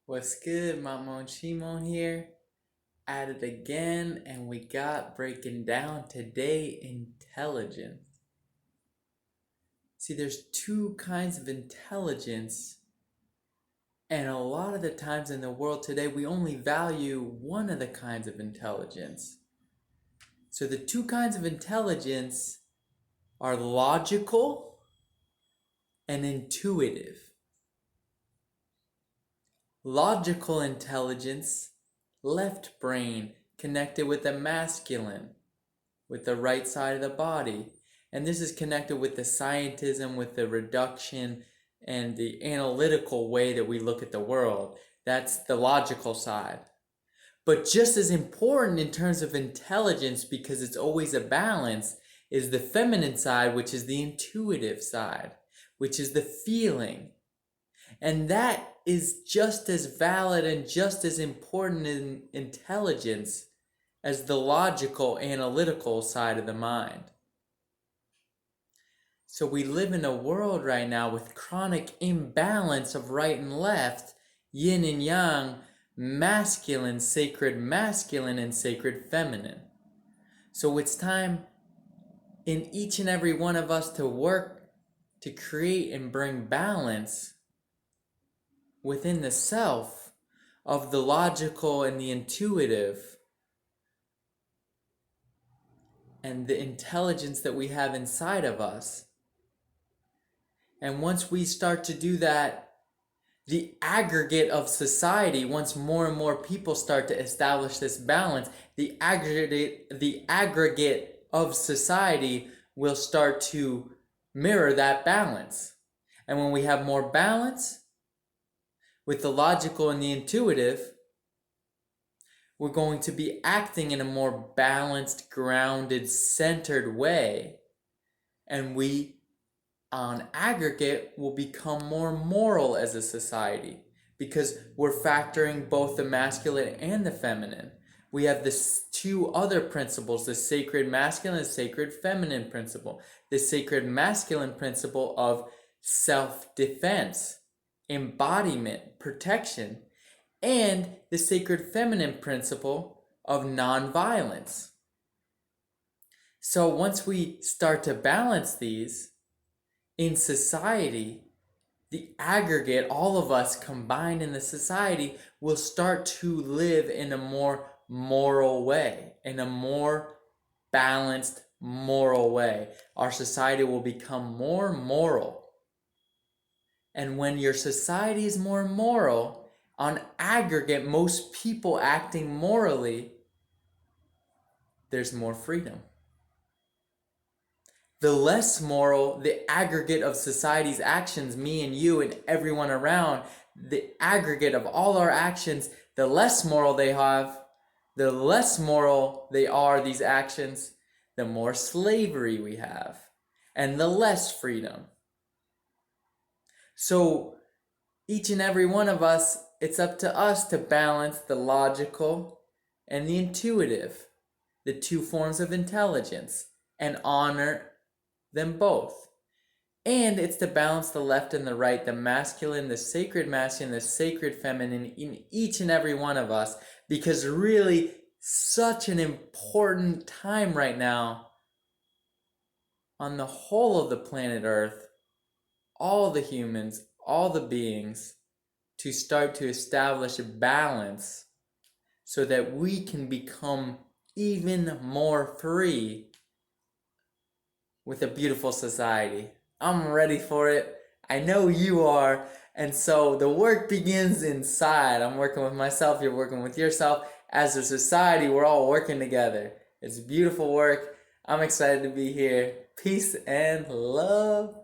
What's good? Mamo and Shimon here. At it again, and we got breaking down today intelligence. See, there's two kinds of intelligence, and a lot of the times in the world today, we only value one of the kinds of intelligence. So the two kinds of intelligence are logical and intuitive. Logical intelligence, left brain, connected with the masculine, with the right side of the body. And this is connected with the scientism, with the reduction and the analytical way that we look at the world. That's the logical side. But just as important in terms of intelligence, because it's always a balance, is the feminine side, which is the intuitive side, which is the feeling. And that is just as valid and just as important in intelligence as the logical, analytical side of the mind. So we live in a world right now with chronic imbalance of right and left, yin and yang, masculine, sacred masculine, and sacred feminine. So it's time in each and every one of us to work to create and bring balance within the self of the logical and the intuitive and the intelligence that we have inside of us. And once we start to do that, the aggregate of society, once more and more people start to establish this balance, the aggregate of society will start to mirror that balance. And when we have more balance with the logical and the intuitive, we're going to be acting in a more balanced, grounded, centered way. And we, on aggregate, will become more moral as a society because we're factoring both the masculine and the feminine. We have this two other principles, the sacred masculine and sacred feminine principle. The sacred masculine principle of self-defense, embodiment, protection, and the sacred feminine principle of non-violence. So once we start to balance these in society, the aggregate, all of us combined in the society, will start to live in a more moral way, in a more balanced moral way. Our society will become more moral. And when your society is more moral, on aggregate, most people acting morally, there's more freedom. The less moral, the aggregate of society's actions, me and you and everyone around, the aggregate of all our actions, the less moral they have, the less moral they are, these actions, the more slavery we have, and the less freedom. So each and every one of us, it's up to us to balance the logical and the intuitive, the two forms of intelligence, and honor them both. And it's to balance the left and the right, the masculine, the sacred masculine, the sacred feminine in each and every one of us, because really such an important time right now on the whole of the planet Earth, all the humans, all the beings, to start to establish a balance so that we can become even more free with a beautiful society. I'm ready for it. I know you are. And so the work begins inside. I'm working with myself. You're working with yourself. As a society, we're all working together. It's beautiful work. I'm excited to be here. Peace and love.